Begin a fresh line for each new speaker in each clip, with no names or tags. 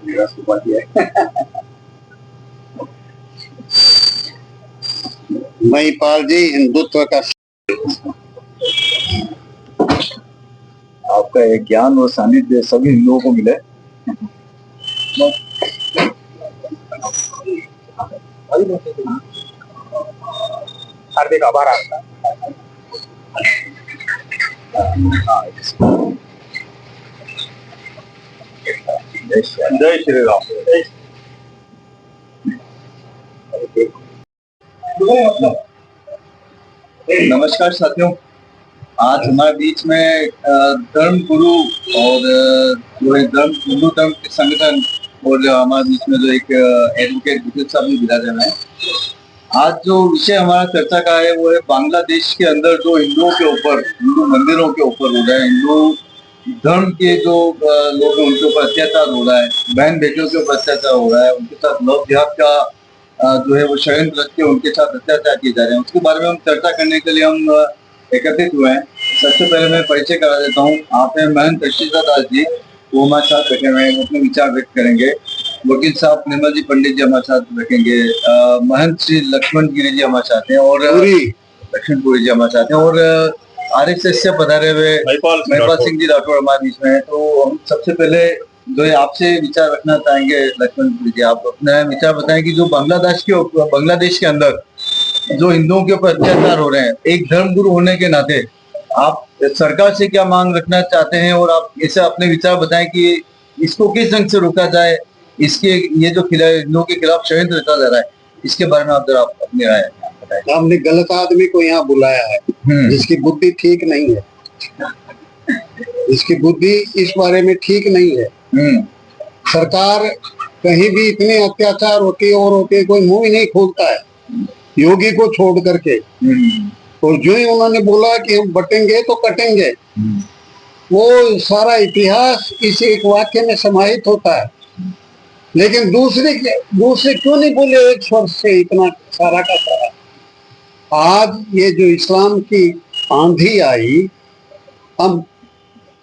Party है। महिपाल जी, हिंदुत्व का
आपका एक ज्ञान और सानिध्य सभी हिंदुओं को मिले।
हार्दिक आभार आपका।
जय श्री राम। नमस्कार साथियों, आज हमारे बीच में धर्म गुरु और जो है हिंदू धर्म के संगठन और हमारे बीच में जो एक एडवोकेट विद्युत साहब भी विराजमान है। आज जो विषय हमारा चर्चा का है वो है बांग्लादेश के अंदर जो हिंदुओं के ऊपर, हिंदू मंदिरों के ऊपर हो रहा है, हिंदू धर्म के जो लोग हैं उनके ऊपर अत्याचार हो रहा है, बहन बेटियों के ऊपर अत्याचार हो रहा है, उनके साथ लव जिहाद का जो है वो षड्यंत्र रच के उनके साथ अत्याचार किए जा रहे हैं। उसके बारे में हम चर्चा करने के लिए हम एकत्रित हुए हैं। सबसे पहले मैं परिचय करा देता हूँ। आप हैं महंत अश्विता दास जी, वो हमारे साथ बैठे हुए हैं, वो अपने विचार व्यक्त करेंगे। वकील साहब निर्मल जी पंडित जी हमारे साथ रखेंगे। महंत श्री लक्ष्मण गिरी जी हमारे साथ हैं और लक्ष्मणपुरी जी हमारे साथ हैं और RSS से पधारे हुए महिपाल सिंह जी राठौर हमारे बीच में है। तो हम सबसे पहले जो है आपसे विचार रखना चाहेंगे। लक्ष्मणपुरी जी, आप अपना विचार बताएं कि जो बांग्लादेश के अंदर जो हिंदुओं के ऊपर अत्याचार हो रहे हैं, एक धर्म गुरु होने के नाते आप सरकार से क्या मांग रखना चाहते हैं और आप इसे अपने विचार बताएं कि इसको किस ढंग से रोका जाए, इसके ये जो हिंदुओं के खिलाफ षड्यंत्र रचा जा रहा है, इसके बारे में आप जरा अपनी राय बताएं।
हमने गलत आदमी को यहाँ बुलाया है, जिसकी बुद्धि ठीक नहीं है, जिसकी बुद्धि इस बारे में ठीक नहीं है। सरकार कहीं भी इतने अत्याचार होते और होते कोई मुंह ही नहीं खोलता है, योगी को छोड़ करके। और जो ही उन्होंने बोला कि हम बटेंगे तो कटेंगे, वो सारा इतिहास इस एक वाक्य में समाहित होता है। लेकिन दूसरे क्यों नहीं बोले एक स्वर से इतना सारा का सारा? आज ये जो इस्लाम की आंधी आई, हम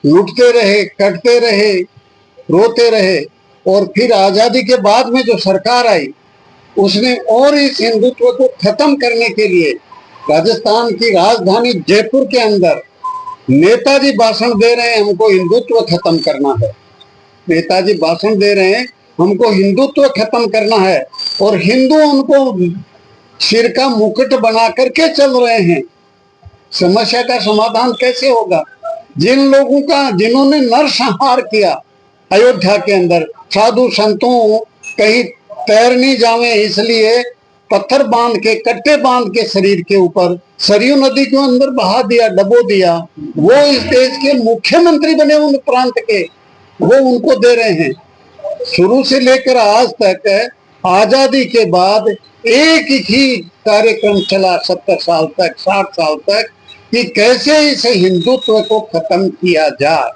लुटते रहे, कटते रहे, रोते रहे, और फिर आजादी के बाद में जो सरकार आई उसने और इस हिंदुत्व को खत्म करने के लिए राजस्थान की राजधानी जयपुर के अंदर नेताजी भाषण दे रहे हैं, हमको हिंदुत्व खत्म करना है। नेताजी भाषण दे रहे हैं, हमको हिंदुत्व खत्म करना है, और हिंदू उनको सिर का मुकुट बना करके चल रहे हैं। समस्या का समाधान कैसे होगा? जिन्होंने नरसंहार किया अयोध्या के अंदर, साधु संतों कहीं तैर नहीं जावे इसलिए पत्थर बांध के, कट्टे बांध के शरीर के ऊपर सरयू नदी के अंदर बहा दिया, डबो दिया। वो इस देश के मुख्यमंत्री बने उन प्रांत के, वो उनको दे रहे हैं। शुरू से लेकर आज तक, आजादी के बाद एक ही कार्यक्रम चला 70 साल तक, 60 साल तक, कि कैसे इस हिंदुत्व को खत्म किया जाए।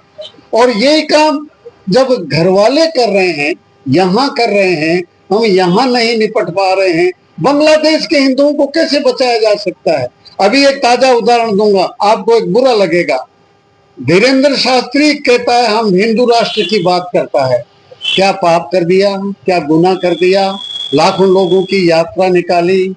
और यही काम जब घर वाले कर रहे हैं, यहाँ कर रहे हैं, हम यहाँ नहीं निपट पा रहे हैं, बांग्लादेश के हिंदुओं को कैसे बचाया जा सकता है? अभी एक ताजा उदाहरण दूंगा, आपको एक बुरा लगेगा। धीरेन्द्र शास्त्री कहता है हम हिंदू राष्ट्र की बात करता है। क्या पाप कर दिया, क्या गुनाह कर दिया? लाखों लोगों की यात्रा निकाली,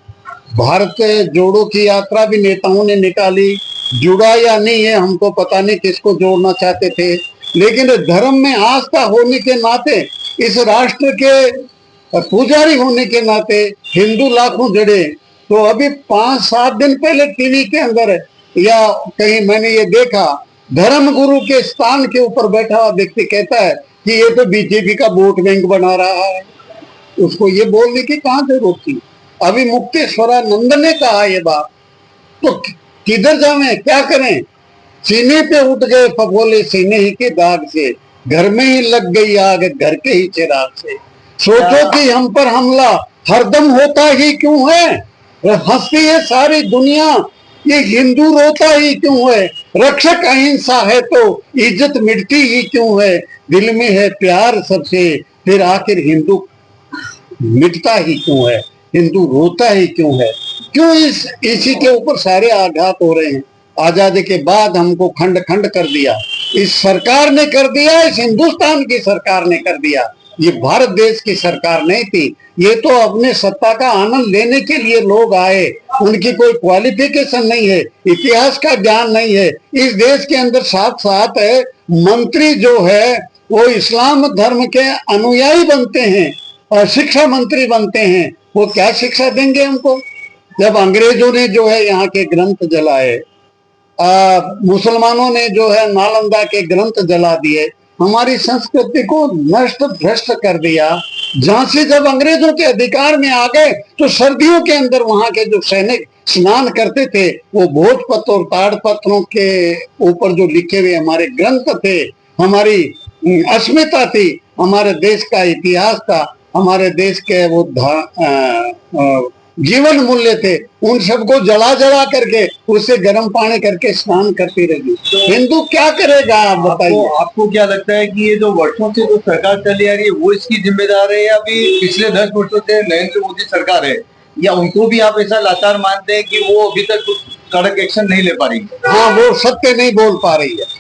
भारत जोड़ो की यात्रा भी नेताओं ने निकाली। जुड़ा या नहीं है हमको पता नहीं, किसको जोड़ना चाहते थे, लेकिन धर्म में आस्था होने के नाते, इस राष्ट्र के पुजारी होने के नाते हिंदू लाखों जुड़े। तो अभी 5-7 दिन पहले टीवी के अंदर या कहीं मैंने ये देखा, धर्म गुरु के स्थान के ऊपर बैठा हुआ व्यक्ति कहता है कि ये तो बीजेपी का वोट बैंक बना रहा है। उसको ये बोलने की कहाँ जरूरत थी? अभी मुक्तेश्वरानंद ने कहा ये बात, तो किधर जावे, क्या करें? सीने पे उठ गए फफोले सीने ही के दाग से, घर में ही लग गई आग घर के ही चिराग से। सोचो कि हम पर हमला हरदम होता ही क्यों है? हंसती है सारी दुनिया, ये हिंदू रोता ही क्यों है? रक्षक अहिंसा है तो इज्जत मिटती ही क्यों है? दिल में है प्यार सबसे, फिर आखिर हिंदू मिटता ही क्यों है? हिंदू रोता ही क्यों है? क्यों इसी के ऊपर सारे आघात हो रहे हैं? आजादी के बाद हमको खंड खंड कर दिया, इस सरकार ने कर दिया, इस हिंदुस्तान की सरकार ने कर दिया। ये भारत देश की सरकार नहीं थी। ये तो अपने सत्ता का आनंद लेने के लिए लोग आए, उनकी कोई क्वालिफिकेशन नहीं है, इतिहास का ज्ञान नहीं है। इस देश के अंदर साथ साथ मंत्री जो है वो इस्लाम धर्म के अनुयायी बनते हैं और शिक्षा मंत्री बनते हैं। वो क्या शिक्षा देंगे हमको? जब अंग्रेजों ने जो है यहाँ के ग्रंथ जलाए, मुसलमानों ने जो है नालंदा के ग्रंथ जला दिए, हमारी संस्कृति को नष्ट भ्रष्ट कर दिया। झांसी जब अंग्रेजों के अधिकार में आ गए तो सर्दियों के अंदर वहां के जो सैनिक स्नान करते थे वो भोजपत्र और ताड़पत्रों के ऊपर जो लिखे हुए हमारे ग्रंथ थे, हमारी अस्मिता थी, हमारे देश का इतिहास था, हमारे देश के वो जीवन मूल्य थे, उन सबको जला जला करके उससे गर्म पानी करके स्नान करती रही। तो हिंदू क्या करेगा आप बताइए?
आपको क्या लगता है कि ये जो वर्षों से जो सरकार चली आ रही है वो इसकी जिम्मेदार है, या अभी पिछले 10 वर्षों से नरेंद्र मोदी सरकार है, या उनको भी आप ऐसा लाचार मानते हैं कि वो अभी तक कड़क एक्शन नहीं ले पा रही?
हाँ, वो सत्य नहीं बोल पा रही है,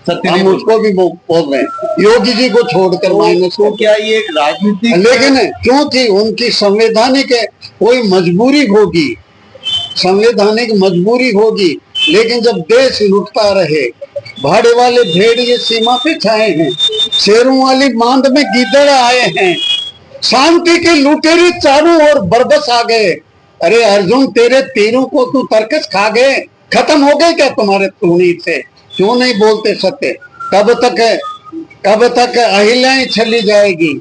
हम उसको भी बोल रहे हैं, योगी जी को छोड़कर माइनस को।
क्या ये एक राजनीतिक,
लेकिन क्योंकि उनकी संवैधानिक कोई मजबूरी होगी, संवैधानिक मजबूरी होगी, लेकिन जब देश लुटता रहे, भाड़े वाले भेड़ ये सीमा पे छाए हैं, शेरों वाली मांद में गीदड़ आए हैं, शांति के लुटेरे चारों ओर बरबस आ गए। अरे अर्जुन, तेरे तीरों को तू तरकस खा गए, खत्म हो गए क्या तुम्हारे तूणीर से? क्यों नहीं बोलते सत्य? कब तक अहिल्याएं चली जाएगी?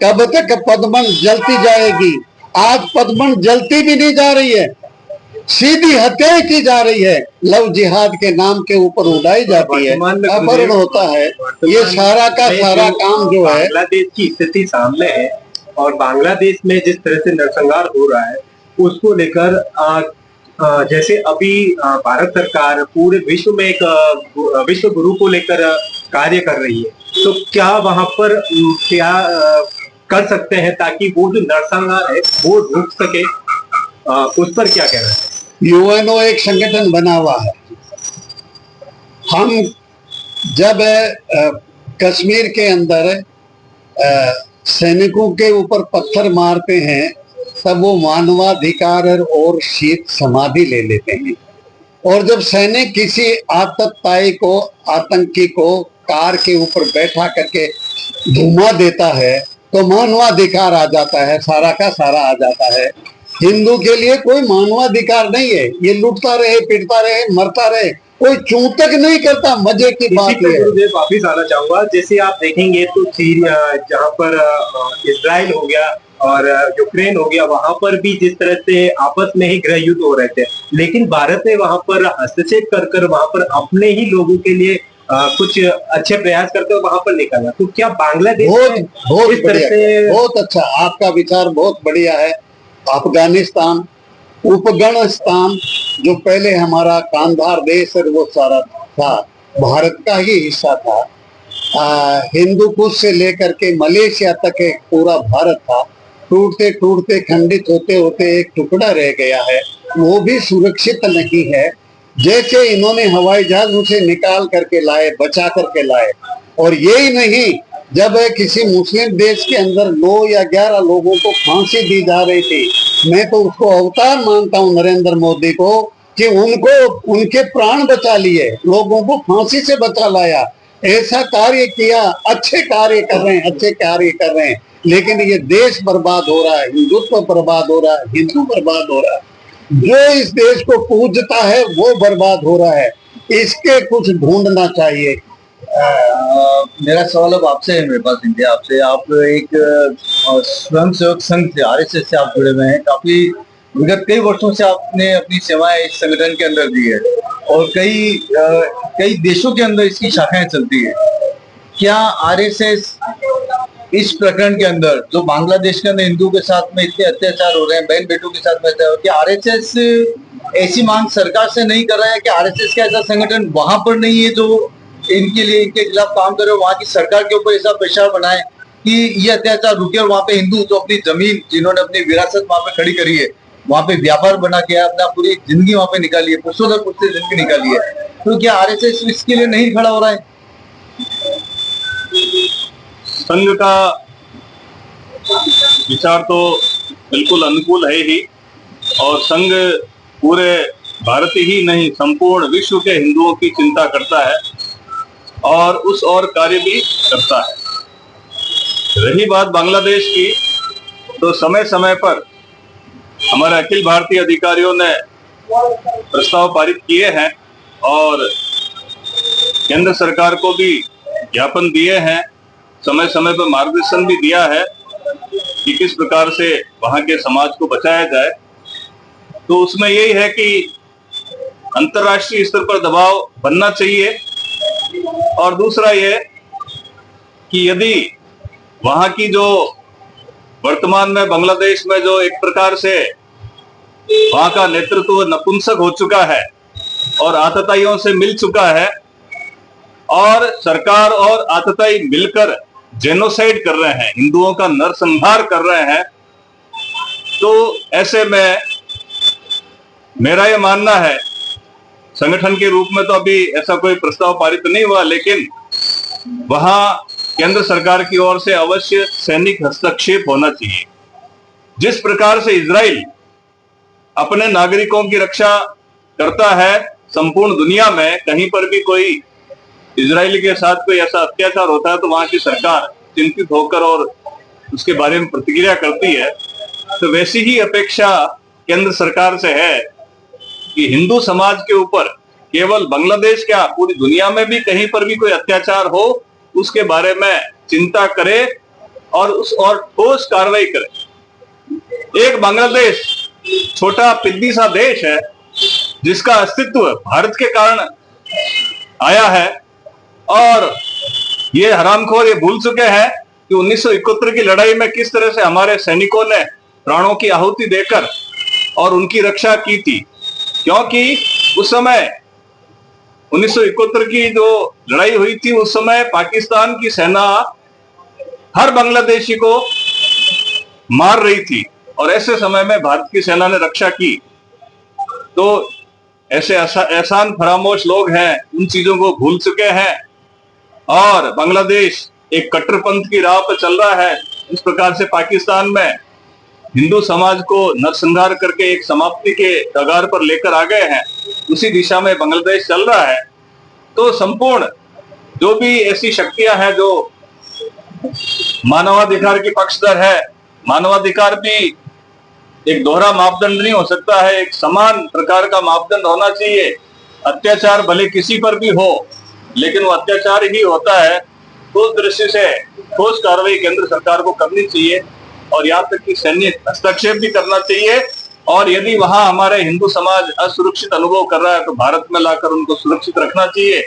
कब तक पद्मन जलती जाएगी? आज पद्मन जलती भी नहीं जा रही है, सीधी हत्याएं की जा रही है, लव जिहाद के नाम के ऊपर उड़ाई जाती है, अपहरण होता है। ये सारा का सारा काम जो है,
बांग्लादेश की स्थिति सामने है और बांग्लादेश में जिस तरह से नरसंहार हो रहा है उसको लेकर जैसे अभी भारत सरकार पूरे विश्व में एक विश्व गुरु को लेकर कार्य कर रही है, तो क्या वहां पर क्या कर सकते हैं ताकि वो जो नरसंहार है वो रुक सके? उस पर क्या कहना है?
यूएनओ एक संगठन बना हुआ है। हम जब कश्मीर के अंदर सैनिकों के ऊपर पत्थर मारते हैं तब वो मानवाधिकार और शीत समाधि ले लेते हैं, और जब सैनिक किसी आतताई को, आतंकी को कार के ऊपर बैठा करके घुमा देता है तो मानवाधिकार आ जाता है, सारा का सारा आ जाता है। हिंदू के लिए कोई मानवाधिकार नहीं है, ये लूटता रहे, पिटता रहे, मरता रहे, कोई चूतक नहीं करता। मजे की बात है।
गुरुदेव वापिस आना चाहूंगा, जैसे आप देखेंगे तो सीरिया, जहाँ पर इजराइल हो गया और यूक्रेन हो गया, वहां पर भी जिस तरह से आपस में ही गृह युद्ध हो रहे थे, लेकिन भारत ने वहां पर हस्तक्षेप कर वहां पर अपने ही लोगों के लिए कुछ अच्छे प्रयास करते हुए वहां पर निकाला। तो क्या बांग्लादेश
बहुत अच्छा, आपका विचार बहुत बढ़िया है। अफगानिस्तान, उपगणस्तान जो पहले हमारा कांधार देश है वो सारा था, भारत का ही हिस्सा था। हिंदू कुश से लेकर के मलेशिया तक एक पूरा भारत था। टूटते टूटते खंडित होते होते एक टुकड़ा रह गया है, वो भी सुरक्षित नहीं है। जैसे इन्होंने हवाई जहाज उसे निकाल करके लाए, बचा करके लाए, और यही नहीं, जब किसी मुस्लिम देश के अंदर 9 या 11 लोगों को फांसी दी जा रही थी, मैं तो उसको अवतार मानता हूं नरेंद्र मोदी को, कि उनको उनके प्राण बचा लिए, लोगों को फांसी से बचा लाया, ऐसा कार्य किया। अच्छे कार्य कर रहे हैं, अच्छे कार्य कर रहे हैं, लेकिन ये देश बर्बाद हो रहा है, हिंदुत्व बर्बाद हो रहा है, हिंदू बर्बाद हो रहा है, जो इस देश को पूजता है वो बर्बाद हो रहा है। इसके कुछ ढूंढना चाहिए।
मेरा सवाल अब आपसे है, मेरे पास इंडिया आपसे, आप एक स्वयंसेवक संघ से, आरएसएस से आप जुड़े हुए हैं, काफी विगत कई वर्षों से आपने अपनी सेवाएं इस संगठन के अंदर दी है और कई देशों के अंदर इसकी शाखाएं चलती है। क्या आरएसएस इस प्रकरण के अंदर, जो बांग्लादेश के अंदर हिंदुओं के साथ में इतने अत्याचार हो रहे हैं, बहन बेटों के साथ में, क्या आरएसएस ऐसी मांग सरकार से नहीं कर रहा है कि आरएसएस का ऐसा संगठन वहां पर नहीं है जो इनके लिए, इनके खिलाफ काम करे, वहां की सरकार के ऊपर ऐसा प्रेशर बनाए कि ये अत्याचार रुके और वहां पे हिंदू जो अपनी जमीन, जिन्होंने अपनी विरासत वहां पे खड़ी करी है, वहां पे व्यापार बना के अपना पूरी जिंदगी वहां पे निकाली है, पुरुषों से जिंदगी निकाली है, तो क्या आरएसएस इसके लिए नहीं खड़ा हो रहा है?
संघ का
विचार तो बिल्कुल अनुकूल है ही, और संघ पूरे भारत ही नहीं संपूर्ण विश्व के हिंदुओं की चिंता करता है और उस और कार्य भी करता है। रही बात बांग्लादेश की, तो समय समय पर हमारे अखिल भारतीय अधिकारियों ने प्रस्ताव पारित किए हैं और केंद्र सरकार को भी ज्ञापन दिए हैं, समय समय पर मार्गदर्शन भी दिया है कि किस प्रकार से वहां के समाज को बचाया जाए। तो उसमें यही है कि अंतर्राष्ट्रीय स्तर पर दबाव बनना चाहिए, और दूसरा ये कि यदि वहां की जो वर्तमान में बांग्लादेश में जो एक प्रकार से वहां का नेतृत्व नपुंसक हो चुका है और आतताइयों से मिल चुका है, और सरकार और आतताई मिलकर जेनोसाइड कर रहे हैं, हिंदुओं का नरसंहार कर रहे हैं, तो ऐसे में मेरा यह मानना है, संगठन के रूप में तो अभी ऐसा कोई प्रस्ताव पारित नहीं हुआ, लेकिन वहां केंद्र सरकार की ओर से अवश्य सैनिक हस्तक्षेप होना चाहिए। जिस प्रकार से इजराइल अपने नागरिकों की रक्षा करता है संपूर्ण दुनिया में, कहीं पर भी कोई इजराइल के साथ कोई ऐसा अत्याचार होता है तो वहां की सरकार चिंतित होकर और उसके बारे में प्रतिक्रिया करती है, तो वैसी ही अपेक्षा केंद्र सरकार से है कि हिंदू समाज के ऊपर केवल बांग्लादेश क्या पूरी दुनिया में भी कहीं पर भी कोई अत्याचार हो उसके बारे में चिंता करे और उस और ठोस कार्रवाई करे। एक बांग्लादेश छोटा पिद्दी सा देश है जिसका अस्तित्व भारत के कारण आया है, और ये हरामखोर ये भूल चुके हैं कि 1971 की लड़ाई में किस तरह से हमारे सैनिकों ने प्राणों की आहुति देकर और उनकी रक्षा की थी, क्योंकि उस समय 1971 की जो लड़ाई हुई थी उस समय पाकिस्तान की सेना हर बांग्लादेशी को मार रही थी, और ऐसे समय में भारत की सेना ने रक्षा की। तो ऐसे एहसान फरामोश लोग हैं, उन चीजों को भूल चुके हैं, और बांग्लादेश एक कट्टरपंथ की राह पर चल रहा है। इस प्रकार से पाकिस्तान में हिंदू समाज को नरसंहार करके एक समाप्ति के कगार पर लेकर आ गए हैं, उसी दिशा में बांग्लादेश चल रहा है। तो संपूर्ण जो भी ऐसी शक्तियां हैं जो मानवाधिकार की पक्षधर है, मानवाधिकार भी एक दोहरा मापदंड नहीं हो सकता है, एक समान प्रकार का मापदंड होना चाहिए। अत्याचार भले किसी पर भी हो लेकिन वो अत्याचार ही होता है। तो उस दृष्टि से ठोस कार्रवाई केंद्र सरकार को करनी चाहिए, और यहाँ तक कि सैन्य हस्तक्षेप भी करना चाहिए, और यदि वहां हमारे हिंदू समाज असुरक्षित अनुभव कर रहा है तो भारत में लाकर उनको सुरक्षित रखना चाहिए,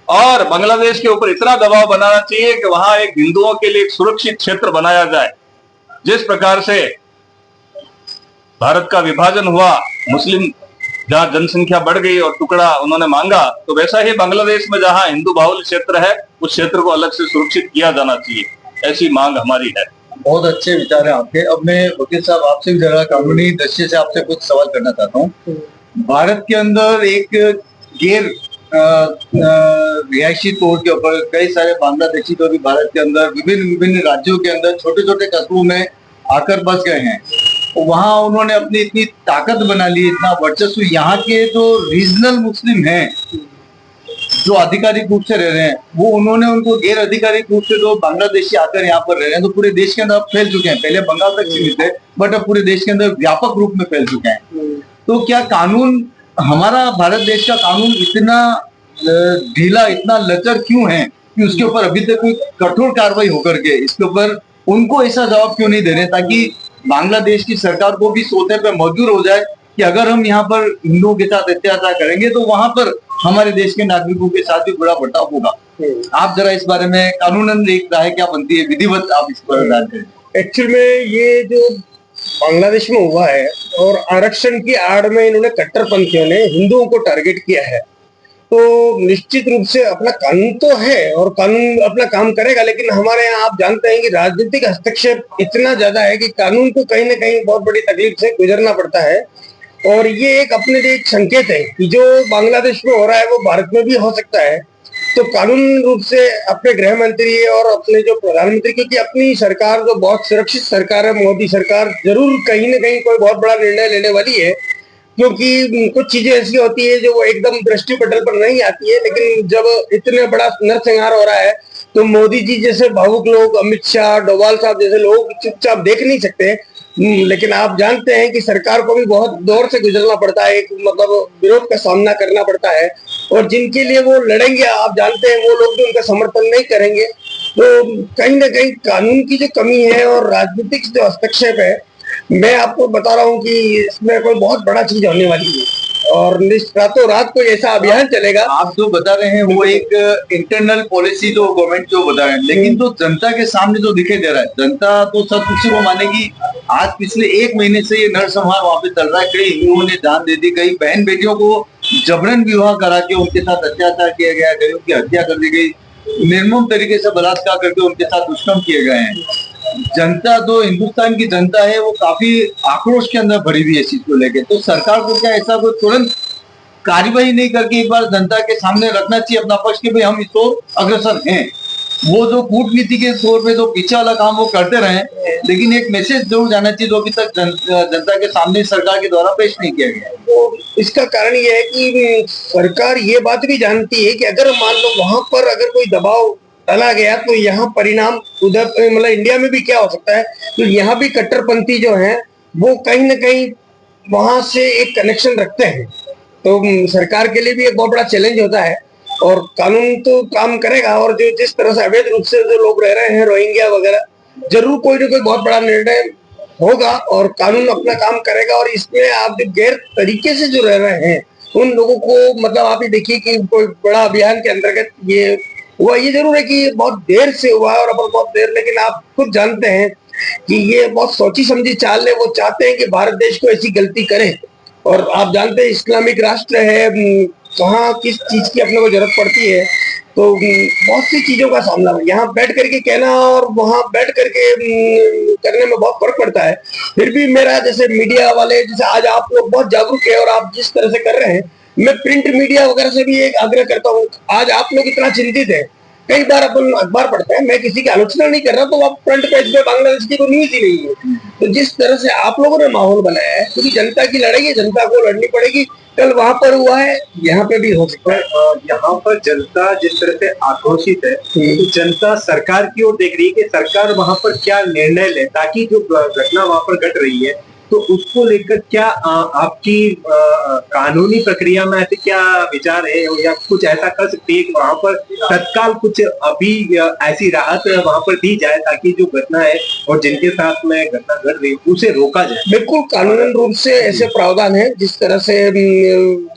और बांग्लादेश के ऊपर इतना दबाव बनाना चाहिए कि वहां एक हिंदुओं के लिए एक सुरक्षित क्षेत्र बनाया जाए। जिस प्रकार से भारत का विभाजन हुआ, मुस्लिम जहां जनसंख्या बढ़ गई और टुकड़ा उन्होंने मांगा, तो वैसा ही बांग्लादेश में जहां हिंदू बाहुल्य क्षेत्र है उस क्षेत्र को अलग से सुरक्षित किया जाना चाहिए, ऐसी मांग हमारी है।
बहुत अच्छे विचार है आपके। अब मैं वकील साहब आपसे भी जरा कानूनी दृष्टि से आपसे कुछ सवाल करना चाहता हूँ। भारत के अंदर एक गैर रिहायशी तौर के ऊपर कई सारे बांग्लादेशी तो भी भारत के अंदर विभिन्न राज्यों के अंदर छोटे छोटे कस्बों में आकर बस गए हैं। वहां उन्होंने अपनी इतनी ताकत बना ली, इतना वर्चस्व, यहाँ के जो रीजनल मुस्लिम हैं जो आधिकारिक रूप से रह रहे हैं वो उन्होंने उनको गैर आधिकारिक रूप से जो बांग्लादेशी आकर यहाँ पर रह रहे हैं, तो पूरे देश के अंदर अब फैल चुके हैं। पहले बंगाल तक सीमित थे, बट अब पूरे देश के अंदर व्यापक रूप में फैल चुके हैं। तो क्या कानून, हमारा भारत देश का कानून इतना ढीला, इतना लचर क्यों है कि उसके ऊपर अभी तक कोई कठोर कार्रवाई होकर के इसके ऊपर उनको ऐसा जवाब क्यों नहीं दे रहे, ताकि बांग्लादेश की सरकार को भी सोचने पर मजबूर हो जाए कि अगर हम यहाँ पर हिंदुओं के साथ अत्याचार करेंगे तो वहां पर हमारे देश के नागरिकों के साथ भी बुरा बर्ताव होगा। आप जरा इस बारे में कानूनन एक राय क्या बनती है, विधिवत आप इस पर राय करें।
एक्चुअल में ये जो बांग्लादेश में हुआ है और आरक्षण की आड़ में इन्होंने कट्टरपंथियों ने हिंदुओं को टारगेट किया है, तो निश्चित रूप से अपना कानून तो है और कानून अपना काम करेगा, लेकिन हमारे यहाँ आप जानते हैं कि राजनीतिक हस्तक्षेप इतना ज्यादा है कि कानून को कहीं ना कहीं बहुत बड़ी तकलीफ से गुजरना पड़ता है। और ये एक अपने लिए एक संकेत है कि जो बांग्लादेश में हो रहा है वो भारत में भी हो सकता है। तो कानून रूप से अपने गृह मंत्री और अपने जो प्रधानमंत्री, क्योंकि अपनी सरकार जो बहुत सुरक्षित सरकार है, मोदी सरकार जरूर कहीं ना कहीं कोई बहुत बड़ा निर्णय लेने वाली है, क्योंकि कुछ चीजें ऐसी होती है जो वो एकदम दृष्टि पटल पर नहीं आती है, लेकिन जब इतने बड़ा नरसंहार हो रहा है तो मोदी जी जैसे भावुक लोग, अमित शाह, डोभाल साहब जैसे लोग चुपचाप देख नहीं सकते। लेकिन आप जानते हैं कि सरकार को भी बहुत दौर से गुजरना पड़ता है, एक मतलब विरोध का सामना करना पड़ता है, और जिनके लिए वो लड़ेंगे आप जानते हैं वो लोग भी उनका समर्थन नहीं करेंगे। तो कहीं ना कहीं कानून की जो कमी है और राजनीतिक जो हस्तक्षेप है, मैं आपको बता रहा हूँ कि इसमें कोई बहुत बड़ा चीज होने वाली है, और रातों रात कोई ऐसा अभियान चलेगा।
आप जो बता रहे हैं वो एक इंटरनल पॉलिसी जो गवर्नमेंट जो बता रहे हैं, लेकिन तो जनता के सामने जो दिखाई दे रहा है, जनता तो सब किसी को मानेगी। आज पिछले 1 महीने से ये नरसंहार वहां पे चल रहा है। कई हिंदुओं ने जान दे दी, कई बहन बेटियों को जबरन विवाह करा के उनके साथ अत्याचार किया गया, कई उनकी हत्या कर दी गई, निर्मम तरीके से बलात्कार करके उनके साथ दुष्कर्म किए गए हैं। जनता जो हिंदुस्तान की जनता है वो काफी आक्रोश के अंदर भरी हुई है इस चीज को लेकर। तो सरकार को क्या ऐसा कोई तुरंत कार्यवाही नहीं करके एक बार जनता के सामने रखना चाहिए अपना पक्ष कि भाई हम इसको अग्रसर हैं। वो जो कूटनीति के तौर पे जो पीछे वाला काम वो करते रहे, लेकिन एक मैसेज जरूर जाना चाहिए जो अभी तक जनता के सामने सरकार के द्वारा पेश नहीं किया गया।
तो इसका कारण ये है कि सरकार ये बात भी जानती है कि अगर मान लो वहां पर अगर कोई दबाव डाला गया तो यहाँ परिणाम उधर मतलब इंडिया में भी क्या हो सकता है, तो यहाँ भी कट्टरपंथी जो है वो कहीं ना कहीं वहां से एक कनेक्शन रखते हैं। तो सरकार के लिए भी एक बहुत बड़ा चैलेंज होता है, और कानून तो काम करेगा, और जो जिस तरह से अवैध रूप से जो लोग रह रहे हैं रोहिंग्या वगैरह, जरूर कोई ना कोई बहुत बड़ा निर्णय होगा और कानून अपना काम करेगा। और इसमें आप जो गैर तरीके से जो रह रहे हैं उन लोगों को मतलब आप ही देखिए कि कोई बड़ा अभियान के अंतर्गत ये हुआ। ये जरूर है कि बहुत देर से हुआ है और अपन बहुत देर, लेकिन आप खुद जानते हैं कि ये बहुत सोची समझी चाल है। वो चाहते हैं कि भारत देश को ऐसी गलती करे, और आप जानते हैं इस्लामिक राष्ट्र है, कहाँ किस चीज की अपने को जरूरत पड़ती है। तो बहुत सी चीजों का सामना यहाँ बैठ करके कहना और वहां बैठ करके करने में बहुत फर्क पड़ता है। फिर भी मेरा जैसे मीडिया वाले, जैसे आज आप लोग बहुत जागरूक है और आप जिस तरह से कर रहे हैं, मैं प्रिंट मीडिया वगैरह से भी एक आग्रह करता हूँ। आज आप लोग इतना चिंतित है, कई बार अपन अखबार पढ़ते हैं, मैं किसी की आलोचना नहीं कर रहा, तो आप फ्रंट पेज पे बांग्लादेश की कोई न्यूज ही नहीं है। तो जिस तरह से आप लोगों ने माहौल बनाया है, क्योंकि जनता की लड़ाई है, जनता को लड़नी पड़ेगी। कल वहां पर हुआ है, यहाँ पे भी हो सकता है।
यहाँ पर जनता जिस तरह से आक्रोशित है, तो जनता सरकार की ओर देख रही है कि सरकार वहां पर क्या निर्णय ले, ताकि जो घटना वहां पर घट रही है तो उसको लेकर क्या आपकी कानूनी प्रक्रिया में ऐसे क्या विचार है, या कुछ ऐसा कर सकती है कि वहां पर तत्काल कुछ अभी ऐसी राहत वहां पर दी जाए, ताकि जो घटना है और जिनके साथ में घटना घट रही है उसे रोका जाए।
बिल्कुल कानूनन रूप से ऐसे प्रावधान है, जिस तरह से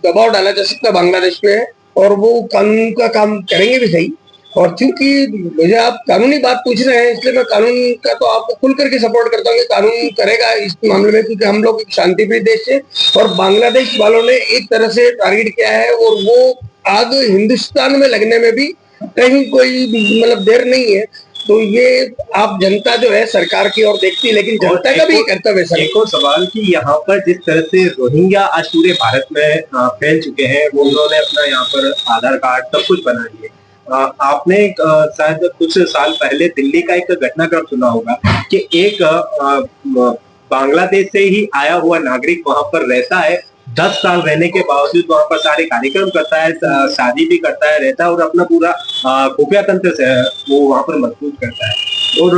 दबाव डाला जा सकता है बांग्लादेश पे, और वो कानून का काम करेंगे भी सही। और क्योंकि मुझे आप कानूनी बात पूछ रहे हैं, इसलिए मैं कानून का तो आपको खुल करके सपोर्ट करता हूँ कि कानून करेगा इस मामले में, क्योंकि हम लोग एक शांतिप्रिय देश है और बांग्लादेश वालों ने एक तरह से टारगेट किया है, और वो आग हिंदुस्तान में लगने में भी कहीं कोई मतलब देर नहीं है। तो ये आप जनता जो है सरकार की ओर देखती है, लेकिन जनता का भी कर्तव्य है।
एक और सवाल कि यहाँ पर जिस तरह से रोहिंग्या आज पूरे भारत में फैल चुके हैं, वो उन्होंने अपना यहाँ पर आधार कार्ड सब कुछ बना लिए। आपने शायद कुछ साल पहले दिल्ली का एक घटनाक्रम सुना होगा कि एक बांग्लादेश से ही आया हुआ नागरिक वहां पर रहता है, 10 साल रहने के बावजूद वहां पर सारे कार्यक्रम करता है, शादी भी करता है, रहता है, और अपना पूरा खुफिया तंत्र से वो वहां पर मजबूत करता है, और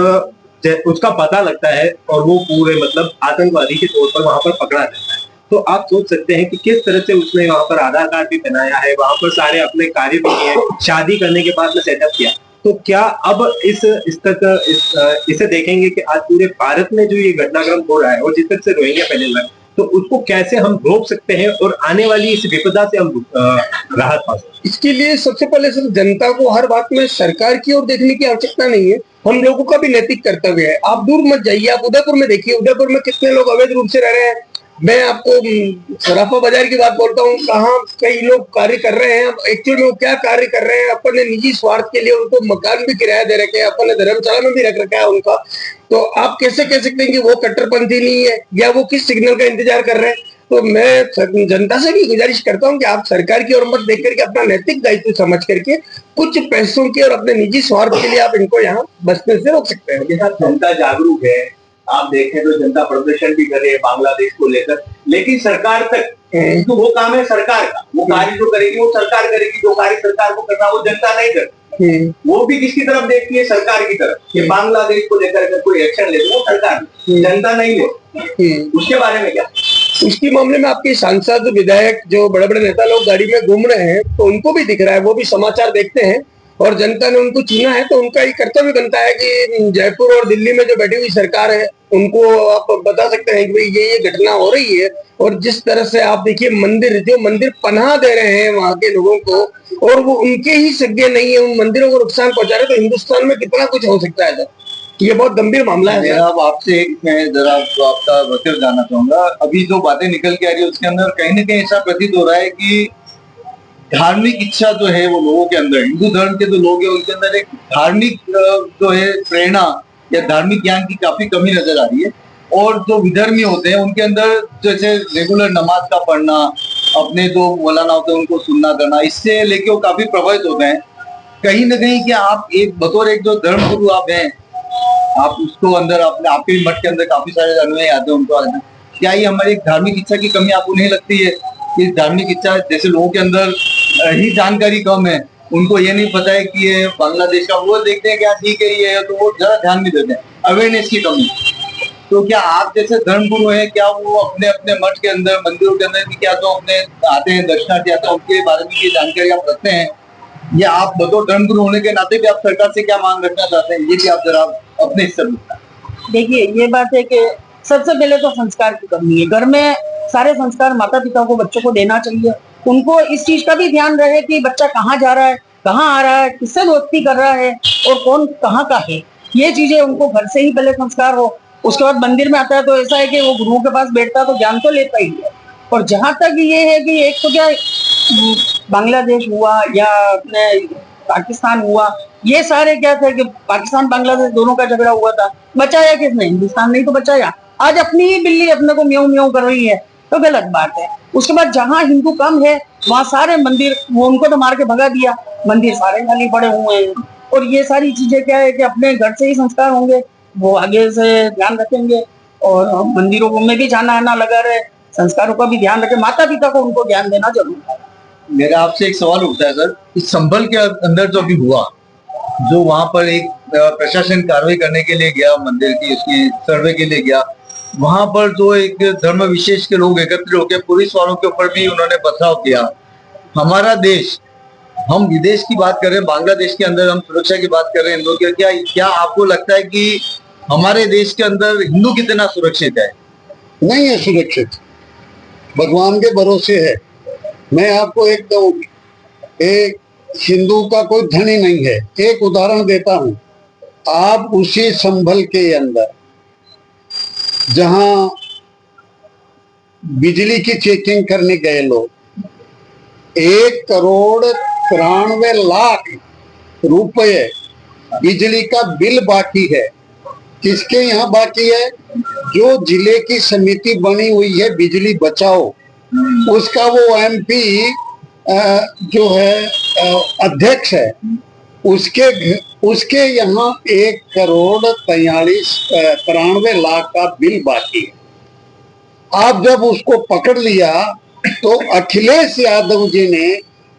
उसका पता लगता है और वो पूरे मतलब आतंकवादी के तौर पर वहां पर पकड़ा जाता है। तो आप सोच सकते हैं कि किस तरह से उसने वहां पर आधार कार्ड भी बनाया है, वहां पर सारे अपने कार्य भी किए, शादी करने के बाद में सेटअप किया। तो क्या अब इसे देखेंगे कि आज पूरे भारत में जो ये घटनाक्रम हो रहा है और जिस तरह से रोहिंग्या फैले हुए, तो उसको कैसे हम रोक सकते हैं और आने वाली इस विपदा से हम राहत पा सकते हैं?
इसके लिए सबसे पहले सिर्फ जनता को हर बात में सरकार की ओर देखने की आवश्यकता नहीं है, हम लोगों का भी नैतिक कर्तव्य है। आप दूर मत जाइए, आप उदयपुर में देखिए, उदयपुर में कितने लोग अवैध रूप से रह रहे हैं। मैं आपको सराफा बाजार की बात बोलता हूँ, कहाँ कई लोग कार्य कर रहे हैं, एक्चुअल में वो क्या कार्य कर रहे हैं, अपने निजी स्वार्थ के लिए उनको मकान भी किराया दे रखे हैं, अपने धर्मशाला में भी रख रखा है उनका। तो आप कैसे कह सकते हैं कि वो कट्टरपंथी नहीं है, या वो किस सिग्नल का इंतजार कर रहे हैं? तो मैं जनता से भी गुजारिश करता हूं कि आप सरकार की ओर मत देख करके अपना नैतिक दायित्व समझ करके कुछ पैसों की और अपने निजी स्वार्थ के लिए आप इनको यहाँ बसने से रोक सकते हैं।
जैसा जनता जागरूक है, आप देखें तो जनता प्रदर्शन भी कर रही है बांग्लादेश को लेकर, लेकिन सरकार तक तो वो काम है सरकार का, वो कार्य जो करेगी वो सरकार करेगी, जो कार्य सरकार को करना वो जनता नहीं करती। वो भी किसकी तरफ देखती है? सरकार की तरफ, कि बांग्लादेश को लेकर अगर कोई एक्शन ले तो वो सरकार, जनता नहीं ले। उसके बारे में क्या?
उसके मामले में आपके सांसद विधायक जो बड़े बड़े नेता लोग गाड़ी में घूम रहे हैं तो उनको भी दिख रहा है, वो भी समाचार देखते हैं और जनता ने उनको चुना है तो उनका ये कर्तव्य बनता है कि जयपुर और दिल्ली में जो बैठी हुई सरकार है उनको आप बता सकते हैं कि भाई ये घटना हो रही है। और जिस तरह से आप देखिए मंदिर पनाह दे रहे हैं वहां के लोगों को और वो उनके ही सज्ञ नहीं है, उन मंदिरों को नुकसान पहुंचा रहे, तो हिंदुस्तान में कितना कुछ हो सकता है। ये बहुत गंभीर मामला है।
अब आपसे मैं जरा आपका वक्तव्य जानना चाहूंगा। अभी जो बातें निकल के आ रही है उसके अंदर कहीं ना कहीं ऐसा प्रतीत हो रहा है कि धार्मिक इच्छा जो है वो लोगों के अंदर, हिंदू धर्म के जो लोग हैं उनके अंदर एक धार्मिक जो है प्रेरणा या धार्मिक ज्ञान की काफी कमी नजर आ रही है। और जो विधर्मी होते हैं उनके अंदर जैसे रेगुलर नमाज का पढ़ना, अपने जो मौलाना होते हैं उनको सुनना करना, इससे लेके वो काफी प्रभावित होते हैं। कहीं ना कहीं क्या आप एक बतौर एक जो धर्म गुरु आप हैं, आप उसको अंदर अपने आपके मठ के अंदर काफी सारे अनुयायी आते हैं उनको, क्या ये हमारी एक धार्मिक इच्छा की कमी आपको नहीं लगती है? इस धार्मिक इच्छा जैसे लोगों के अंदर ही जानकारी कम है, उनको ये नहीं पता है कि ये बांग्लादेश का, वो देखते हैं क्या ठीक है ये है तो वो ज्यादा ध्यान नहीं देते हैं, अवेयरनेस की कमी। तो क्या आप जैसे धर्म गुरु हैं, क्या वो अपने अपने मठ के अंदर मंदिरों के अंदर भी क्या तो अपने आते हैं दर्शनार्थी आते हैं उनके बारे में ये जानकारी आप रखते हैं, या आप बतौर धर्म गुरु होने के नाते भी आप सरकार से क्या मांग रखना चाहते हैं, ये भी आप जरा अपने हिस्से में?
देखिए ये बात है कि सबसे पहले तो संस्कार की कमी है। घर में सारे संस्कार माता पिता को बच्चों को देना चाहिए। उनको इस चीज का भी ध्यान रहे कि बच्चा कहाँ जा रहा है, कहाँ आ रहा है, किससे दोस्ती कर रहा है और कौन कहाँ का है। ये चीजें उनको घर से ही पहले संस्कार हो। उसके बाद मंदिर में आता है तो ऐसा है कि वो गुरुओं के पास बैठता है तो ज्ञान तो लेता ही है। और जहां तक ये है कि एक तो क्या बांग्लादेश हुआ या अपने पाकिस्तान हुआ, ये सारे क्या थे कि पाकिस्तान बांग्लादेश दोनों का झगड़ा हुआ था, बचाया किसने? हिंदुस्तान नहीं तो बचाया। आज अपनी ही बिल्ली अपने को म्याऊं म्याऊं कर रही है तो गलत बात है। उसके बाद जहां हिंदू कम है वहां सारे मंदिर, वो उनको तो मार के भगा दिया, मंदिर सारे खाली पड़े हुए हैं। और ये सारी चीजें क्या है कि अपने घर से ही संस्कार होंगे, वो आगे से ध्यान रखेंगे और मंदिरों में भी जाना आना लगा रहे, संस्कारों का भी ध्यान रखे, माता पिता को उनको ध्यान देना जरूरी है।
मेरा आपसे एक सवाल उठता है सर, इस संभल के अंदर जो अभी हुआ, जो वहां पर एक प्रशासन कार्रवाई करने के लिए गया, मंदिर की उसकी सर्वे के लिए गया, वहां पर जो एक धर्म विशेष के लोग एकत्रित होकर पुलिस वालों के ऊपर भी उन्होंने पथराव किया। हमारा देश, हम विदेश की बात कर रहे हैं, बांग्लादेश के अंदर हम सुरक्षा की बात कर रहे हैं हिंदुओं की, क्या आपको लगता है कि हमारे देश के अंदर हिंदू कितना सुरक्षित है?
नहीं है सुरक्षित, भगवान के भरोसे है। मैं आपको एक हिंदू का कोई धनी नहीं है। एक उदाहरण देता हूं, आप उसी संभल के अंदर जहां बिजली की चेकिंग करने गए लोग, 1,93,00,000 रुपए बिजली का बिल बाकी है। किसके यहाँ बाकी है? जो जिले की समिति बनी हुई है बिजली बचाओ, उसका वो MP जो है अध्यक्ष है, उसके यहाँ 1,43,93,00,000 का बिल बाकी है। आप जब उसको पकड़ लिया तो अखिलेश यादव जी ने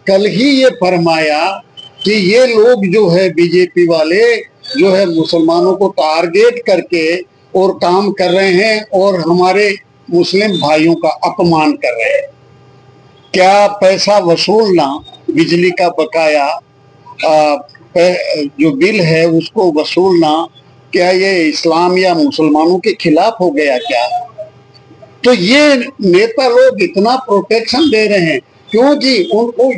कल ही ये फरमाया कि ये लोग जो है बीजेपी वाले जो है मुसलमानों को टारगेट करके और काम कर रहे हैं और हमारे मुस्लिम भाइयों का अपमान कर रहे हैं। क्या पैसा वसूलना, बिजली का बकाया जो बिल है उसको वसूलना, क्या ये इस्लाम या मुसलमानों के खिलाफ हो गया क्या? तो ये नेता लोग इतना प्रोटेक्शन दे रहे हैं क्योंकि उनको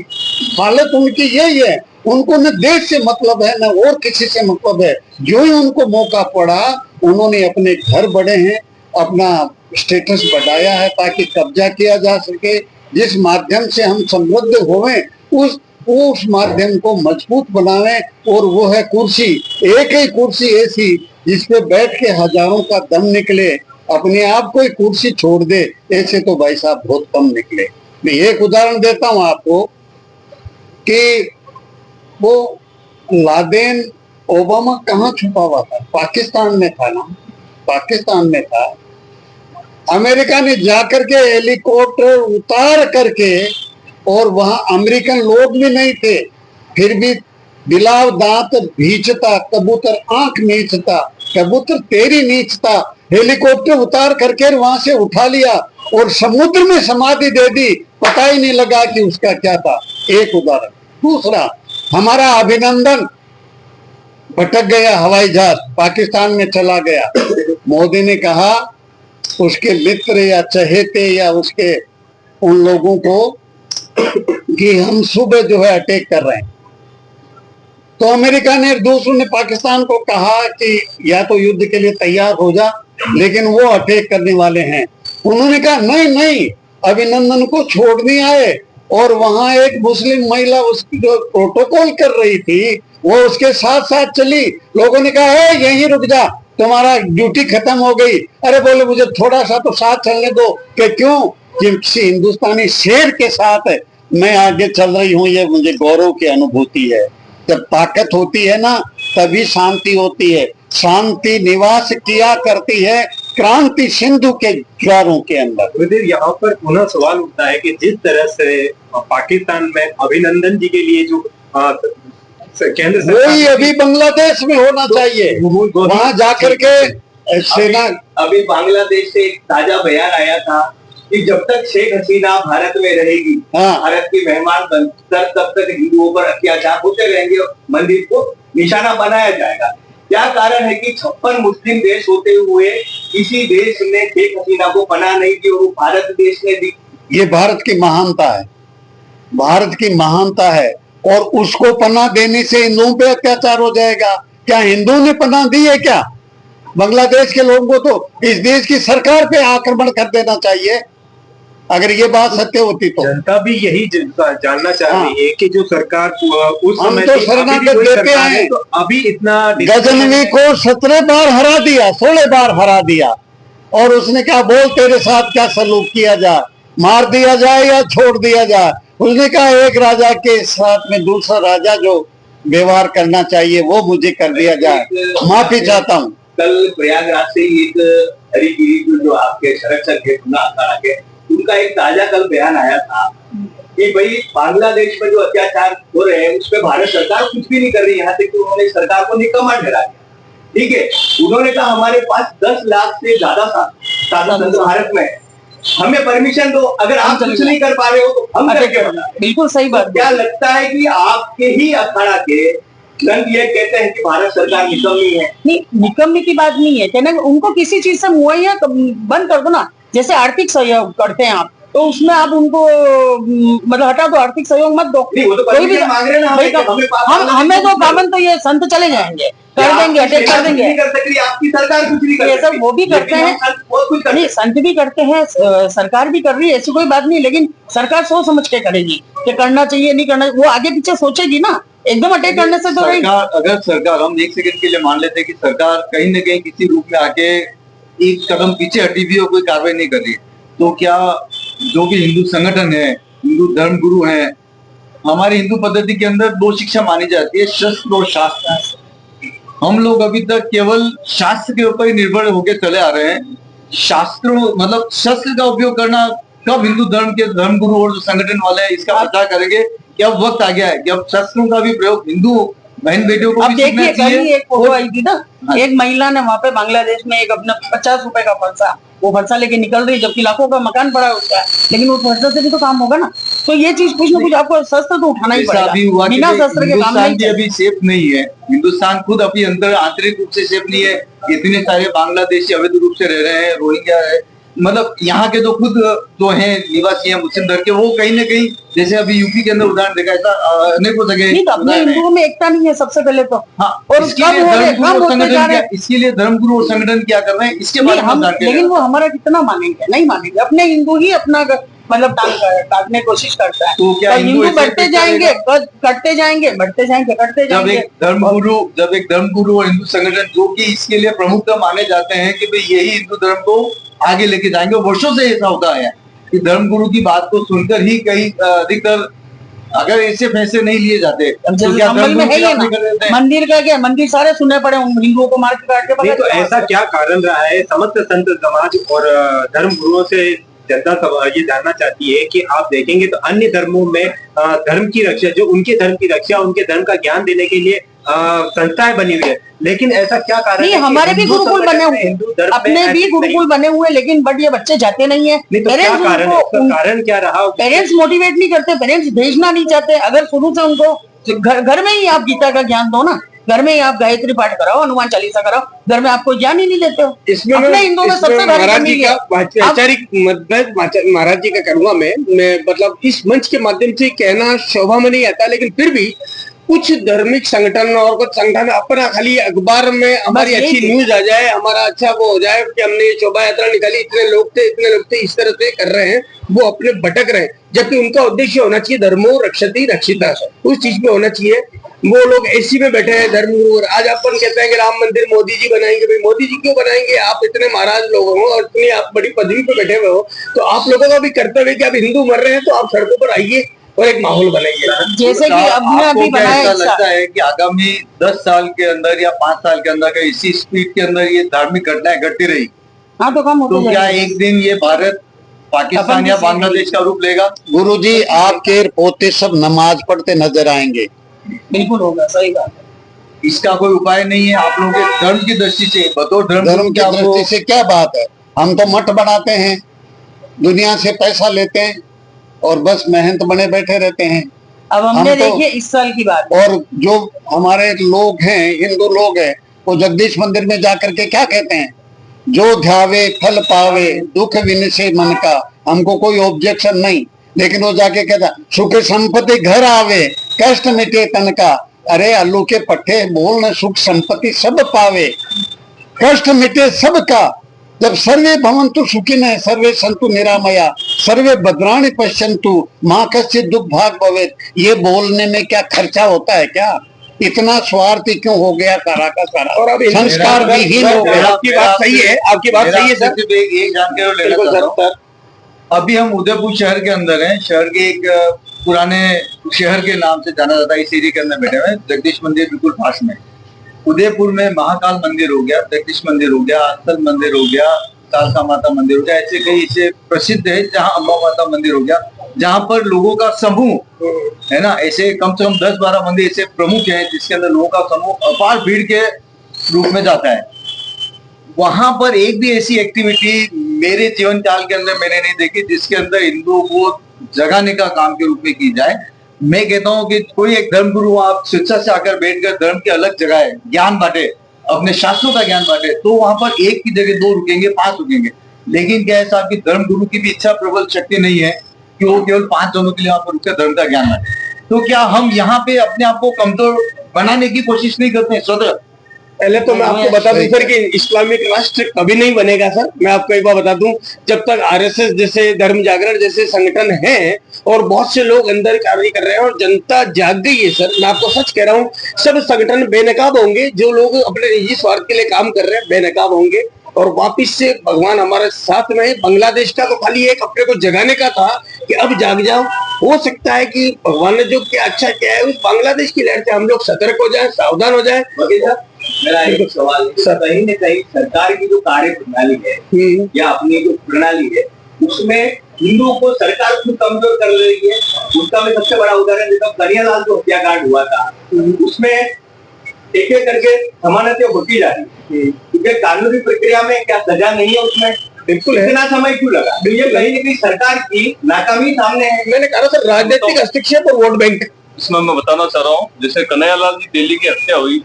हालत उनकी यही है, उनको न देश से मतलब है न और किसी से मतलब है। जो ही उनको मौका पड़ा उन्होंने अपने घर बढ़े हैं, अपना स्टेटस बढ़ाया है ताकि कब्जा किया जा सके। जिस माध्यम से हम समृद्ध होवें उस माध्यम को मजबूत बनावें, और वो है कुर्सी। एक ही कुर्सी ऐसी जिसपे बैठ के हजारों का दम निकले अपने आप को ही कुर्सी छोड़ दे, ऐसे तो भाई साहब बहुत कम निकले। मैं एक उदाहरण देता हूं आपको कि वो लादेन ओबामा कहाँ छुपा हुआ था? पाकिस्तान में था ना, पाकिस्तान में था। अमेरिका ने जाकर के हेलीकॉप्टर उतार करके, और वहां अमेरिकन लोग भी नहीं थे, फिर भी बिलाव दांत भींचता, कबूतर आंख नीचता, कबूतर तेरी नीचता, हेलीकॉप्टर उतार करके वहां से उठा लिया और समुद्र में समाधि दे दी, पता ही नहीं लगा कि उसका क्या था। एक उदाहरण। दूसरा, हमारा अभिनंदन भटक गया, हवाई जहाज पाकिस्तान में चला गया। मोदी ने कहा उसके मित्र या चहेते या उसके उन लोगों को कि हम सुबह जो है अटैक कर रहे हैं, तो अमेरिका ने, दूसरों ने पाकिस्तान को कहा कि या तो युद्ध के लिए तैयार हो जा, लेकिन वो अटैक करने वाले हैं। उन्होंने कहा नहीं नहीं, अभिनंदन को छोड़ने आए, और वहां एक मुस्लिम महिला उसकी जो प्रोटोकॉल कर रही थी वो उसके साथ साथ चली। लोगों ने कहा है यहीं रुक जा, तुम्हारा ड्यूटी खत्म हो गई। अरे बोले मुझे थोड़ा सा तो साथ चलने दो। कि क्यों? किसी हिंदुस्तानी शेर के साथ मैं आगे चल रही हूँ, ये मुझे गौरव की अनुभूति है। जब ताकत होती है ना, तभी शांति होती है। शांति निवास किया करती है क्रांति सिंधु के ज्वारों के अंदर।
यहाँ पर पुनः सवाल उठता है कि जिस तरह से पाकिस्तान में अभिनंदन जी के लिए जो केंद्र सरकार,
वही अभी बांग्लादेश में होना चाहिए, वहां जाकर के सेना।
अभी बांग्लादेश से एक ताजा बयान आया था कि जब तक शेख हसीना भारत में रहेगी, भारत की मेहमान बनकर, तब तक हिंदुओं पर अत्याचार होते रहेंगे और मंदिर को निशाना बनाया जाएगा। क्या कारण है कि 56 मुस्लिम देश होते हुए किसी देश ने शेख हसीना को पनाह नहीं दी और वो भारत देश ने दी?
ये भारत की महानता है, भारत की महानता है, और उसको पनाह देने से हिंदुओं पे अत्याचार हो जाएगा। क्या हिंदुओं ने पनाह दी है क्या? बांग्लादेश के लोगों को तो इस देश की सरकार पे आक्रमण कर देना चाहिए, अगर ये बात सत्य होती तो।
जनता भी यही जानना चाह रही है कि जो सरकार उस
हम
समय
तो शरणागत देते हैं,
तो अभी इतना
गजनवी को 17 बार हरा दिया, 16 बार हरा दिया, और उसने कहा बोल तेरे साथ क्या सलूक किया जाए, मार दिया जाए या छोड़ दिया जाए? उसने कहा एक राजा के साथ में दूसरा राजा जो व्यवहार करना चाहिए वो मुझे कर दिया जाए, माफी चाहता हूँ।
कल प्रयागराज से एक हरिगिरी जो आपके संरक्षक के अखाड़ा के, उनका एक ताजा कल बयान आया था कि भाई बांग्लादेश में जो अत्याचार हो रहे हैं उस पर भारत सरकार कुछ भी नहीं कर रही। यहाँ तक कि उन्होंने सरकार को निकम्मा ठहरा दिया। ठीक है, उन्होंने कहा हमारे पास 10 लाख से ज्यादा साधन भारत में है, हमें परमिशन दो, अगर आप कुछ नहीं कर पा रहे हो तो हम करके बता।
बिल्कुल सही बात।
क्या लगता है कि आपके ही अखाड़ा के संत ये कहते हैं कि भारत सरकार निकम्मी है? नहीं,
निकम्मी की बात नहीं है, कहना उनको किसी चीज से मुहैया बंद कर दो ना। जैसे आर्थिक सहयोग करते हैं आप, तो उसमें आप उनको मतलब हटा दो, आर्थिक सहयोग मत दो।
कोई भी मांग रहे ना,
हमें तो पाबंद, तो ये संत चले जाएंगे, कर देंगे, अटैक कर देंगे।
आपकी सरकार कुछ नहीं कर सकती,
सब वो भी करते हैं, नहीं संत भी करते हैं, सरकार भी कर रही है, ऐसी कोई बात नहीं। लेकिन सरकार सोच समझ के करेगी कि करना चाहिए नहीं करना, वो आगे पीछे सोचेगी ना। एकदम अटैक करने से तो
अगर सरकार, हम एक सेकंड के लिए मान लेते हैं कि सरकार कहीं न कहीं किसी रूप में आके एक कदम पीछे हटी भी और कोई कार्रवाई नहीं कर रही, तो क्या जो भी हिंदू संगठन है, हिंदू धर्म गुरु है, हमारी हिंदू पद्धति के अंदर 2 शिक्षा मानी जाती है, शस्त्र और शास्त्र। हम लोग अभी तक केवल शास्त्र के ऊपर ही निर्भर होकर चले आ रहे हैं। शास्त्र मतलब शस्त्र का उपयोग करना कब हिंदू धर्म के धर्म गुरु और जो संगठन वाले हैं इसका प्रचार करेंगे कि अब वक्त आ गया है कि अब शस्त्रों का भी प्रयोग हिंदू बहन बेटियों को
अब देखिए, कल एक फोटो आई थी ना, एक महिला ने वहां पे बांग्लादेश में एक अपना 50 रुपए का फरसा, वो फरसा लेके निकल रही, जबकि लाखों का मकान पड़ा उसका, लेकिन वो फरसा से भी तो काम होगा ना। तो ये चीज कुछ ना कुछ आपको शस्त्र तो उठाना ही पड़ेगा, बिना शस्त्र के काम नहीं।
अभी सेफ नहीं है हिंदुस्तान, खुद अभी अंदर आंतरिक रूप से सेफ नहीं है। इतने सारे बांग्लादेशी अवैध रूप से रह रहे हैं, रोहिंग्या है, मतलब यहाँ के जो खुद जो हैं निवासी हैं मुस्लिम धर्म के, वो कहीं ना कहीं जैसे अभी यूपी के अंदर उदाहरण देखा, ऐसा अनेकों जगह
अपने हिंदुओं में एकता नहीं है सबसे पहले तो।
हाँ, और इसके लिए धर्मगुरु और संगठन क्या कर रहे हैं इसके बारे में,
लेकिन वो हमारा कितना मानेंगे? नहीं मानेंगे। अपने हिंदू ही अपना मतलब काटने की कोशिश करता है।
तो क्या
और
हिंदू
हिंदू
ऐसे
बढ़ते
ही
जाएंगे, कटते जाएंगे, बढ़ते जाएंगे, कटते
जब
जाएंगे।
जब एक धर्मगुरु और हिंदू संगठन जो कि इसके लिए प्रमुखता माने जाते हैं कि भाई यही हिंदू धर्म को आगे लेके जाएंगे, वर्षों से ऐसा होता है कि धर्मगुरु की बात को सुनकर ही कई अधिकतर अगर ऐसे फैसले नहीं लिए जाते तो क्या
संभल में है ही
नहीं कर देते?
मंदिर का क्या, मंदिर सारे सुने पड़े उन हिंदुओं को मार के काट के
नहीं, तो ऐसा क्या कारण रहा है? समस्त संत समाज और धर्म गुरुओं से जनता ये जानना चाहती है कि आप देखेंगे तो अन्य धर्मों में धर्म की रक्षा, जो उनके धर्म की रक्षा, उनके धर्म का ज्ञान देने के लिए संस्थाएं बनी हुई है, लेकिन ऐसा क्या कारण
नहीं,
है?
हमारे भी गुरुकुल बने हुए, अपने भी गुरुकुल बने हुए, लेकिन बट ये बच्चे जाते नहीं है।
नहीं, तो क्या कारण है? कारण क्या रहा?
पेरेंट्स मोटिवेट नहीं करते, पेरेंट्स भेजना नहीं चाहते। अगर शुरू से उनको घर में ही आप गीता का ज्ञान दो ना, घर में ही आप गायत्री पाठ कराओ, हनुमान चालीसा कराओ, घर में आपको ज्ञान ही नहीं देते हो।
इसमें
अपने हिंदुओं में सबसे भारी
महाराज
कमी
जी
है।
का वैचारिक मतलब महाराज जी का करूंगा मैं मतलब इस मंच के माध्यम से कहना शोभा में नहीं आता, लेकिन फिर भी कुछ धार्मिक संगठन और कुछ संगठन अपना खाली अखबार में हमारी अच्छी न्यूज आ जाए, हमारा अच्छा वो हो जाए कि हमने शोभा यात्रा निकाली, इतने लोग थे, इस तरह से कर रहे हैं, वो अपने भटक रहे हैं। जबकि उनका उद्देश्य होना चाहिए धर्मो रक्षति रक्षिता, उस चीज पे होना चाहिए। वो लोग एसी में बैठे हैं धर्मगुरु। आज अपन कहते हैं कि राम मंदिर मोदी जी बनाएंगे, भाई मोदी जी क्यों बनाएंगे? आप इतने महाराज लोग हो और इतनी आप बड़ी पदवी पे बैठे हुए हो, तो आप लोगों का भी कर्तव्य है कि आप हिंदू मर रहे हैं तो आप सड़कों पर आइए और एक माहौल बनाइए।
जैसे कि हमने अभी बनाया,
ऐसा लगता है कि आगामी 10 साल के अंदर या 5 साल के अंदर इसी स्पीड के अंदर ये धार्मिक घटनाएं घटती रही,
हाँ तो कम
तो क्या एक दिन ये भारत पाकिस्तान या बांग्लादेश का रूप लेगा?
गुरुजी, आपके पोते सब नमाज पढ़ते नजर आएंगे।
बिल्कुल होगा, सही बात है।
इसका कोई उपाय नहीं है? आप लोगों के धर्म की दृष्टि से, बतौर
धर्म की दृष्टि से क्या बात है? हम तो मठ बनाते हैं, दुनिया से पैसा लेते हैं और बस मेहनत बने बैठे रहते हैं।
अब हमने
तो
देखिए इस साल की बात,
और जो हमारे लोग हैं, हिंदू लोग हैं, वो जगदीश मंदिर में जाकर के क्या कहते हैं? जो ध्यावे फल पावे, दुख विनसे मन का। हमको कोई ऑब्जेक्शन नहीं, लेकिन वो जाके कहता सुख संपत्ति घर आवे, कष्ट मिटे तन का। अरे आलू के पट्टे बोलना, सुख संपत्ति सब पावे, कष्ट मिटे सबका। जब सर्वे भवन्तु सुखिनः सर्वे सन्तु निरामया सर्वे भद्राणि पश्यन्तु मां कश्चित् दुख भाग भवेत्, ये बोलने में क्या खर्चा होता है क्या? इतना स्वार्थी क्यों हो गया सारा का सारा,
और अब
संस्कार विहीन हो गया।
आपकी बात सही है, आपकी बात सही है सर।
एक जानकारी लेना चाहता हूं। अभी हम उदयपुर शहर के अंदर हैं। शहर के एक पुराने शहर के नाम से जाना जाता है इस एरिया के अंदर बैठे हुए। जगदीश मंदिर बिल्कुल पास में। उदयपुर में महाकाल मंदिर हो गया, जगदीश मंदिर हो गया, आस्थल मंदिर हो गया, कालका माता मंदिर हो गया, ऐसे कई ऐसे प्रसिद्ध है। जहाँ अम्बा माता मंदिर हो गया, जहाँ पर लोगों का समूह है ना, ऐसे कम से कम 10-12 मंदिर ऐसे प्रमुख हैं जिसके अंदर लोगों का समूह अपार भीड़ के रूप में जाता है। वहां पर एक भी ऐसी एक्टिविटी मेरे जीवन काल के अंदर मैंने नहीं देखी जिसके अंदर हिंदुओं को जगाने का काम के रूप में की जाए। मैं कहता हूं कि कोई एक धर्म गुरु आप शिक्षा से आकर बैठकर धर्म की अलग जगह है, ज्ञान बांटे, अपने शास्त्रों का ज्ञान बांटे, तो वहां पर एक की जगह 2 रुकेंगे, 5 रुकेंगे। लेकिन क्या है साहब कि धर्म गुरु की भी इच्छा प्रबल शक्ति नहीं है कि वो केवल 5 जनों के लिए वहां पर रुककर धर्म का ज्ञान बांटे। तो क्या हम यहाँ पे अपने आप को कमजोर बनाने की कोशिश नहीं करते हैं स्वतः?
पहले तो मैं आपको बता दूं सर कि इस्लामिक राष्ट्र कभी नहीं बनेगा सर। मैं आपको एक बार बता दूं, जब तक आरएसएस जैसे धर्म जागरण जैसे संगठन हैं और बहुत से लोग अंदर कार्य कर रहे हैं और जनता जाग गई है सर, मैं आपको सच कह रहा हूं, सब संगठन बेनकाब होंगे। जो लोग अपने निजी स्वार्थ के लिए काम कर रहे हैं बेनकाब होंगे और वापिस से भगवान हमारे साथ में है। बांग्लादेश का तो खाली एक अपने को जगाने का था कि अब जाग जाओ। हो सकता है कि भगवान ने जो क्या अच्छा किया है उस बांग्लादेश की लहर से हम लोग सतर्क हो जाए, सावधान हो जाए।
मेरा एक सवाल है, कहीं न कहीं सरकार की जो कार्य प्रणाली है या अपनी जो प्रणाली है उसमें हिंदुओं को सरकार खुद कमजोर कर रही है। उसका मैं सबसे बड़ा उदाहरण देता हूँ, करियालाल जो हत्याकांड हुआ था उसमें एक एक करके जमानतें होती जा रही है, क्योंकि कानूनी प्रक्रिया में क्या सजा नहीं है उसमें। बिल्कुल इतना समय क्यों लगा? ये कहीं न कहीं सरकार की नाकामी सामने है।
मैंने कहा सर राजनीतिक हस्तक्षेप और वोट बैंक।
इसमें मैं बताना चाह रहा हूँ, जैसे कन्हैयालाल जी दिल्ली की हत्या हुई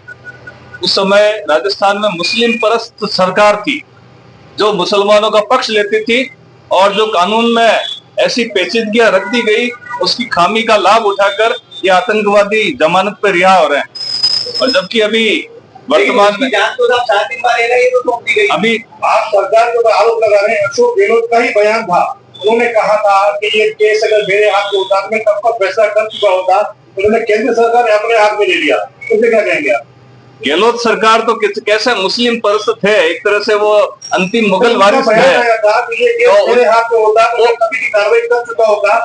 उस समय राजस्थान में मुस्लिम परस्त सरकार थी जो मुसलमानों का पक्ष लेती थी और जो कानून में ऐसी पेचीदगियां रख दी गई उसकी खामी का लाभ उठाकर ये आतंकवादी जमानत पर रिहा हो रहे हैं। और जबकि अभी वर्तमान में अभी
आप सरकार के ऊपर आरोप लगा रहे हैं, अशोक गहलोत का ही बयान था उन्होंने कहा था कि ये केस अगर मेरे हाथ में होता तो मैं कब का फैसला कर चुका होता, उन्होंने केंद्र सरकार ने अपने हाथ में ले लिया। उससे क्या कहेंगे आप?
गहलोत सरकार तो कैसे मुस्लिम परस्त थे, एक तरह से वो अंतिम मुगल वारिस थे।
मेरे हाथ में होता तो मैं कभी की कार्रवाई कर चुका होगा।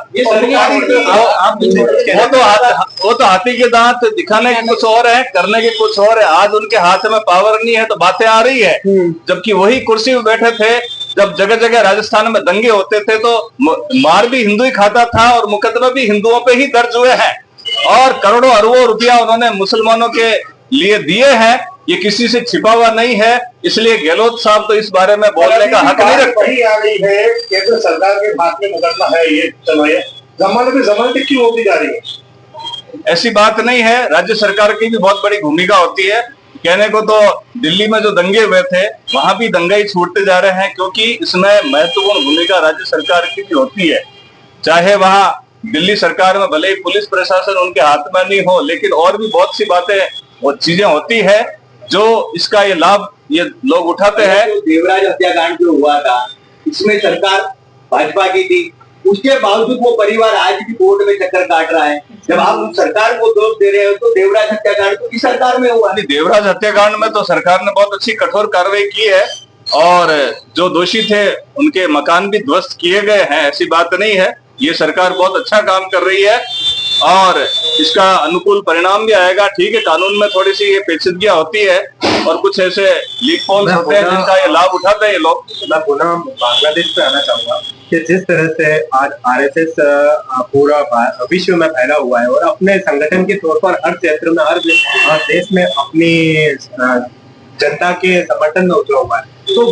वो तो हाथी के दांत दिखाने के कुछ और है, करने के कुछ और है। आज उनके हाथ में पावर नहीं है तो बातें आ रही है, जबकि वही कुर्सी में बैठे थे जब जगह जगह राजस्थान में दंगे होते थे तो मार भी हिंदू ही खाता था और मुकदमे भी हिंदुओं पे ही दर्ज हुए हैं, और करोड़ों अरबों रुपया उन्होंने मुसलमानों के लिए दिए हैं। ये किसी से छिपा हुआ नहीं है, इसलिए गहलोत साहब तो इस बारे में बोलने का हक नहीं रखते।
वही आ रही है, केंद्र सरकार के हाथ में मुकदमा है, ये चलो जमानत क्यों होती जा रही है?
ऐसी बात नहीं है, राज्य सरकार की भी बहुत बड़ी भूमिका होती है। कहने को तो दिल्ली में जो दंगे हुए थे वहां भी दंगाई छूटते जा रहे हैं, क्योंकि इसमें महत्वपूर्ण भूमिका राज्य सरकार की भी होती है। चाहे वहां दिल्ली सरकार में भले ही पुलिस प्रशासन उनके हाथ में नहीं हो, लेकिन और भी बहुत सी बातें और चीजें होती है जो इसका ये लाभ ये लोग उठाते हैं।
देवराज हत्याकांड जो हुआ था इसमें सरकार भाजपा की थी, उसके बावजूद वो परिवार आज भी कोर्ट में चक्कर काट रहा है। जब आप सरकार को दोष दे रहे हो तो देवराज हत्याकांड तो किस सरकार में हुआ?
देवराज हत्याकांड में तो सरकार ने बहुत अच्छी कठोर कार्रवाई की है और जो दोषी थे उनके मकान भी ध्वस्त किए गए हैं, ऐसी बात नहीं है। ये सरकार बहुत अच्छा काम कर रही है और इसका अनुकूल परिणाम भी आएगा। ठीक है, कानून में थोड़ी सी ये पेचीदगियां होती है और कुछ ऐसे लीक होल्स होते हैं जिनका ये लाभ उठाते हैं ये लोग।
मैं पुनः बांग्लादेश पे आना चाहूंगा कि जिस तरह से आज आरएसएस पूरा विश्व में फैला हुआ है और अपने संगठन के तौर पर हर क्षेत्र में हर देश में अपनी जनता के समर्थन में उतरा हुआ है, तो